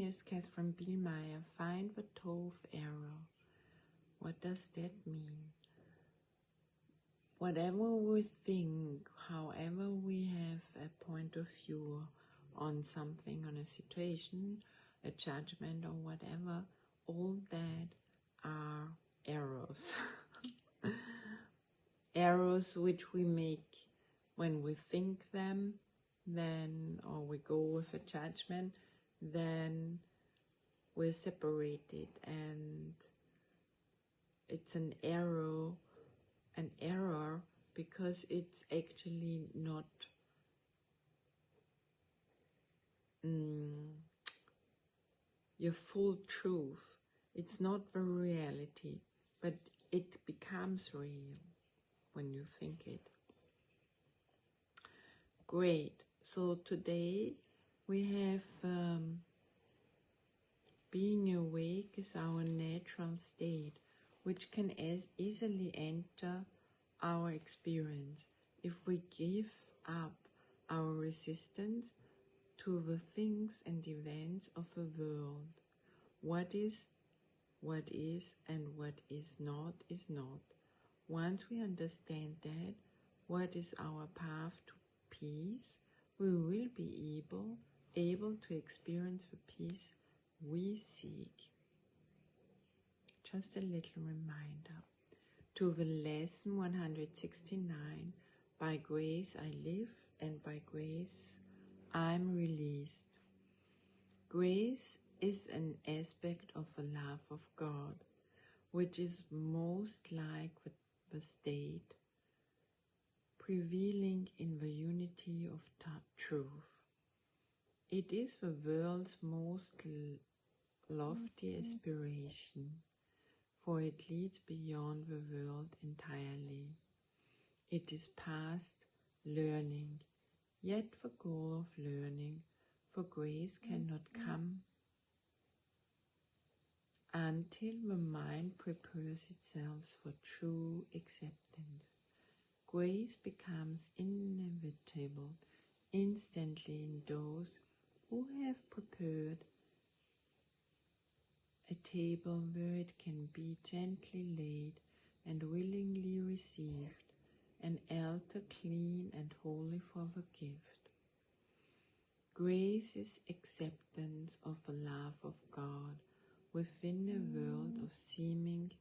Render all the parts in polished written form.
is Catherine Bielmeyer. Find the toe of error. What does that mean? Whatever we think, however we have a point of view on something, on a situation, a judgment or whatever, all that are errors. Errors which we make when we think them, then, or we go with a judgment, then we're separated, and it's an error because it's actually not your full truth. It's not the reality, but it becomes real when you think it. Great. So today we have being awake is our natural state, which can easily enter our experience if we give up our resistance to the things and events of the world. What is, and what is not is not. Once we understand that, what is our path to peace, we will be able to experience the peace we seek. Just a little reminder to the lesson 169, by grace I live and by grace I'm released. Grace is an aspect of the love of God, which is most like the state prevailing in the unity of truth. It is the world's most lofty aspiration, for it leads beyond the world entirely. It is past learning, yet the goal of learning for grace cannot come until the mind prepares itself for true acceptance. Grace becomes inevitable instantly in those who have prepared a table where it can be gently laid and willingly received, an altar clean and holy for the gift. Grace is acceptance of the love of God within a world of seeming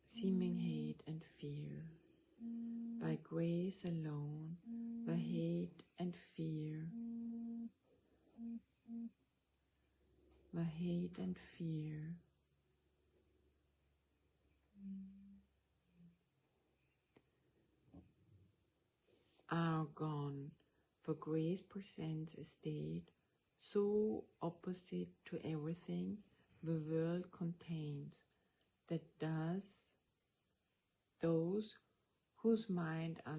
hate and fear. By grace alone, the hate and fear are gone, for grace presents a state so opposite to everything the world contains that those whose mind are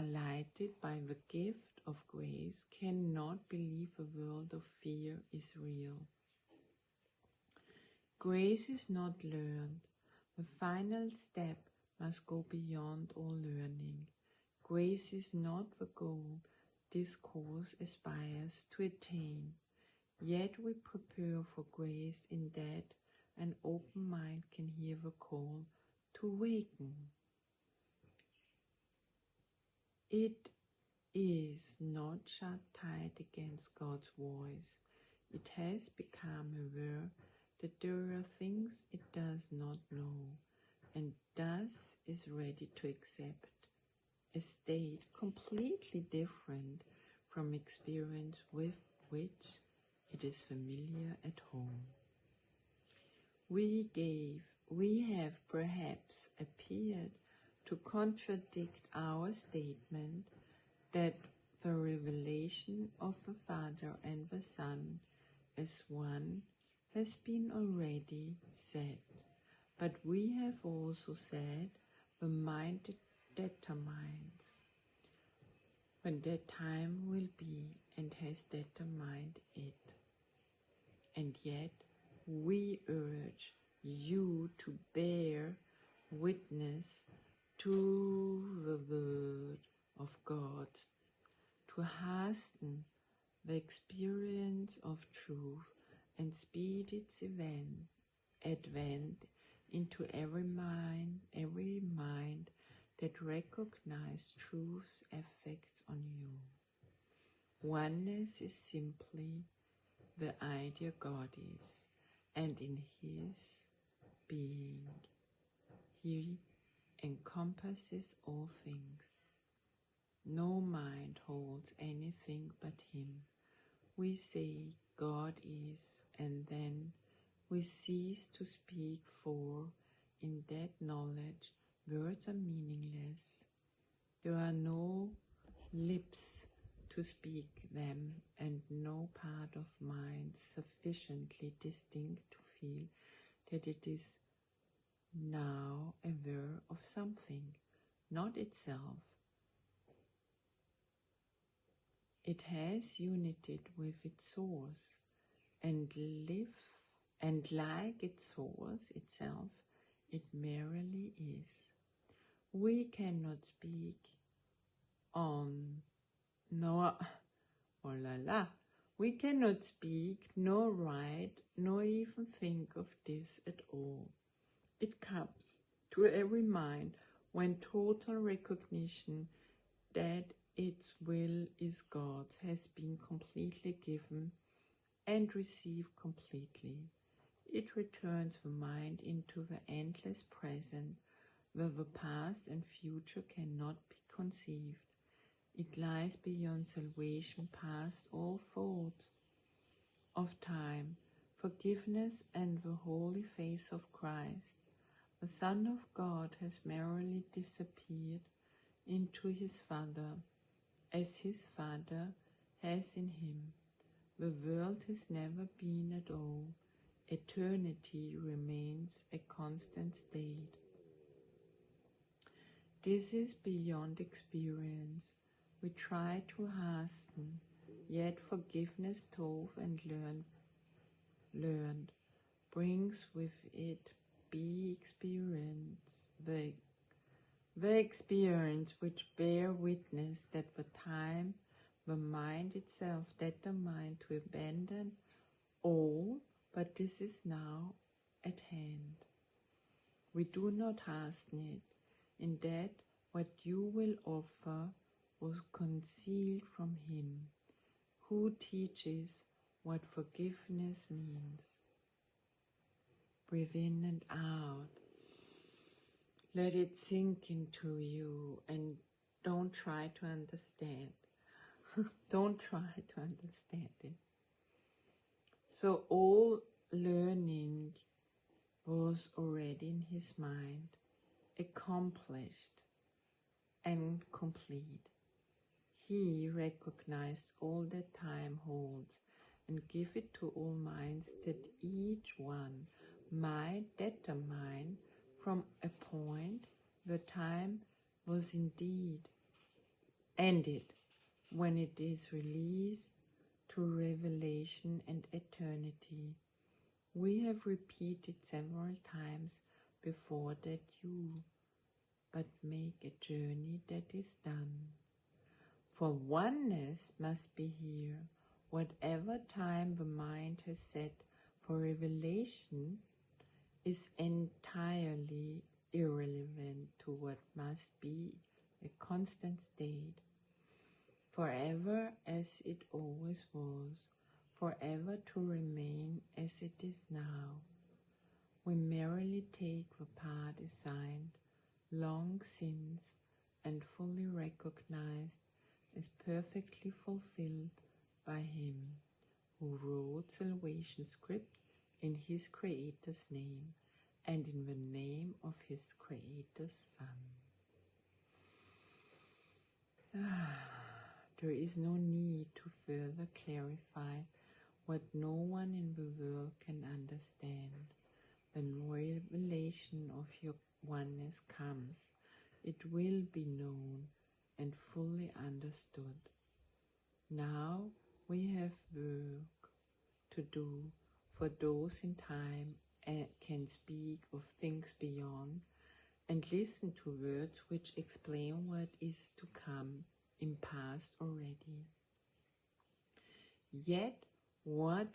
lighted by the gift of grace cannot believe a world of fear is real. Grace is not learned. The final step must go beyond all learning. Grace is not the goal this course aspires to attain, yet we prepare for grace in that an open mind can hear the call to awaken. It is not shut tight against God's voice. It has become aware that there are things it does not know, and thus is ready to accept a state completely different from experience with which it is familiar at home. We have perhaps appeared to contradict our statement that the revelation of the Father and the Son as one has been already said, but we have also said the mind determines when that time will be and has determined it. And yet we urge you to bear witness to the word of God, to hasten the experience of truth and speed its advent into every mind that recognize truth's effects on you. Oneness is simply the idea God is, and in His being, He encompasses all things. No mind holds anything but Him. We say God is, and then we cease to speak, for in that knowledge words are meaningless. There are no lips to speak them, and no part of mind sufficiently distinct to feel that it is now aware of something, not itself. It has united with its source, and like its source itself, it merely is. We cannot speak we cannot speak, nor write, nor even think of this at all. It comes to every mind when total recognition that its will is God's has been completely given and received completely. It returns the mind into the endless present, where the past and future cannot be conceived. It lies beyond salvation, past all thoughts of time, forgiveness, and the holy face of Christ. The Son of God has merely disappeared into His Father, as His Father has in Him. The world has never been at all. Eternity remains a constant state. This is beyond experience. We try to hasten, yet forgiveness told and learned brings with it the experience which bear witness that the time, the mind itself, determined to abandon all, but this is now at hand. We do not hasten it, in that what you will offer was concealed from Him, who teaches what forgiveness means. Breathe in and out. Let it sink into you, and don't try to understand. Don't try to understand it. So all learning was already in his mind, accomplished and complete. He recognized all that time holds and give it to all minds, that each one might determine from a point where time was indeed ended, when it is released to revelation and eternity. We have repeated several times before that but make a journey that is done. For oneness must be here. Whatever time the mind has set for revelation is entirely irrelevant to what must be a constant state, forever as it always was, forever to remain as it is now. We merely take the part assigned long since and fully recognized as perfectly fulfilled by Him who wrote salvation script in His Creator's name and in the name of His Creator's Son. There is no need to further clarify what no one in the world can understand. When revelation of your oneness comes, it will be known and fully understood. Now we have work to do, for those in time can speak of things beyond and listen to words which explain what is to come. in past already. Yet, what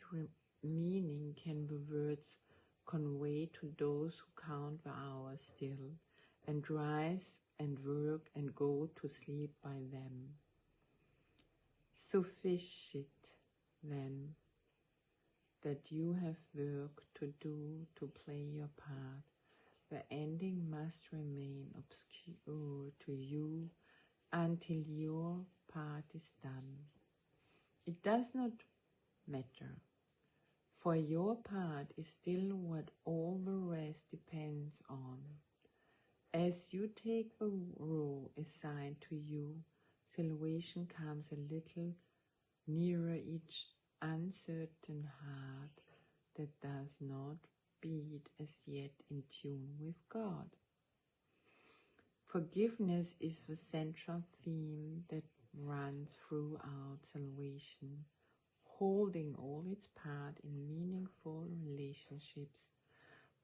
meaning can the words convey to those who count the hours still, and rise and work and go to sleep by them? Sufficient, then, that you have work to do to play your part. The ending must remain obscure to you until your part is done. It does not matter, for your part is still what all the rest depends on. As you take the role assigned to you, salvation comes a little nearer each uncertain heart that does not beat as yet in tune with God. Forgiveness is the central theme that runs throughout salvation, holding all its part in meaningful relationships,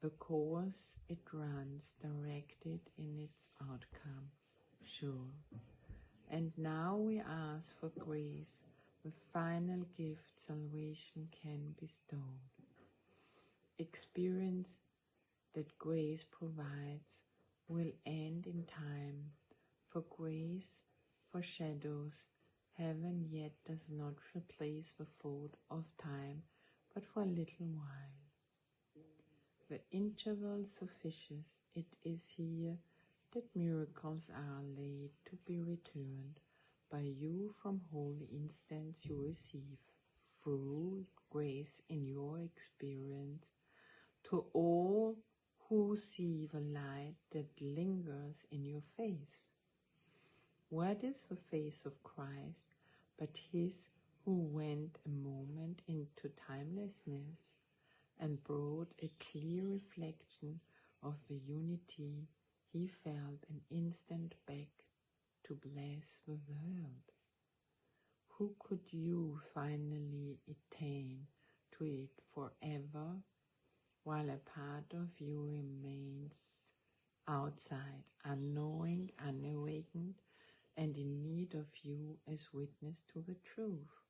because it runs directed in its outcome, sure. And now we ask for grace, the final gift salvation can bestow. Experience that grace provides will end in time, for grace foreshadows heaven, yet does not replace the thought of time, but for a little while. The interval suffices. It is here that miracles are laid to be returned by you from holy instants you receive through grace in your experience to all who see the light that lingers in your face. What is the face of Christ but his who went a moment into timelessness and brought a clear reflection of the unity he felt an instant back to bless the world? Who could you finally attain to it forever, while a part of you remains outside, unknowing, unawakened, and in need of you as witness to the truth?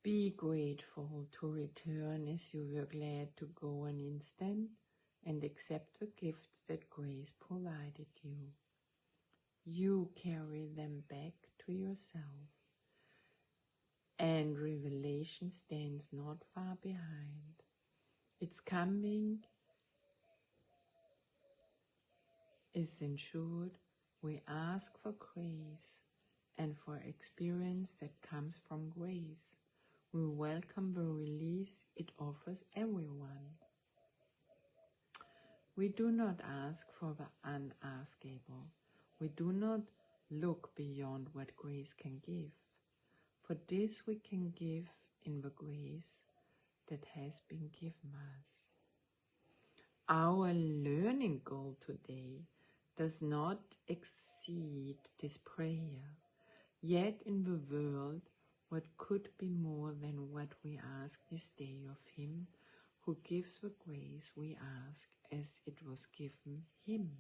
Be grateful to return as you were glad to go an instant, and accept the gifts that grace provided you. You carry them back to yourself, and revelation stands not far behind. Its coming is ensured. We ask for grace and for experience that comes from grace. We welcome the release it offers everyone. We do not ask for the unaskable. We do not look beyond what grace can give. For this we can give in the grace that has been given us. Our learning goal today does not exceed this prayer. Yet in the world, what could be more than what we ask this day of him who gives the grace we ask as it was given him?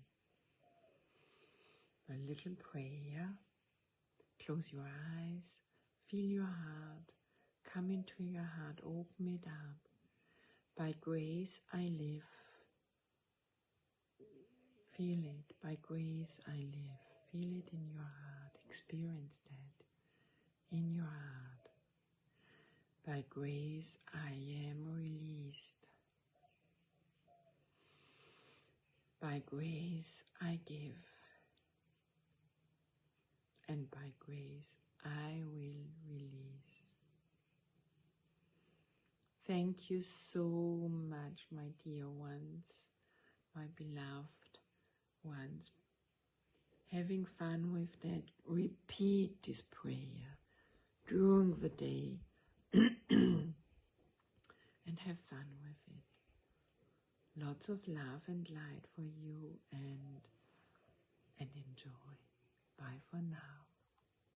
A little prayer. Close your eyes. Feel your heart. Come into your heart. Open it up. By grace I live. Feel it. By grace I live. Feel it in your heart. Experience that in your heart. By grace I am released. By grace I give. And by grace I will release. Thank you so much, my dear ones, my beloved ones. Having fun with that, repeat this prayer during the day and have fun with it. Lots of love and light for you, and enjoy. Bye for now.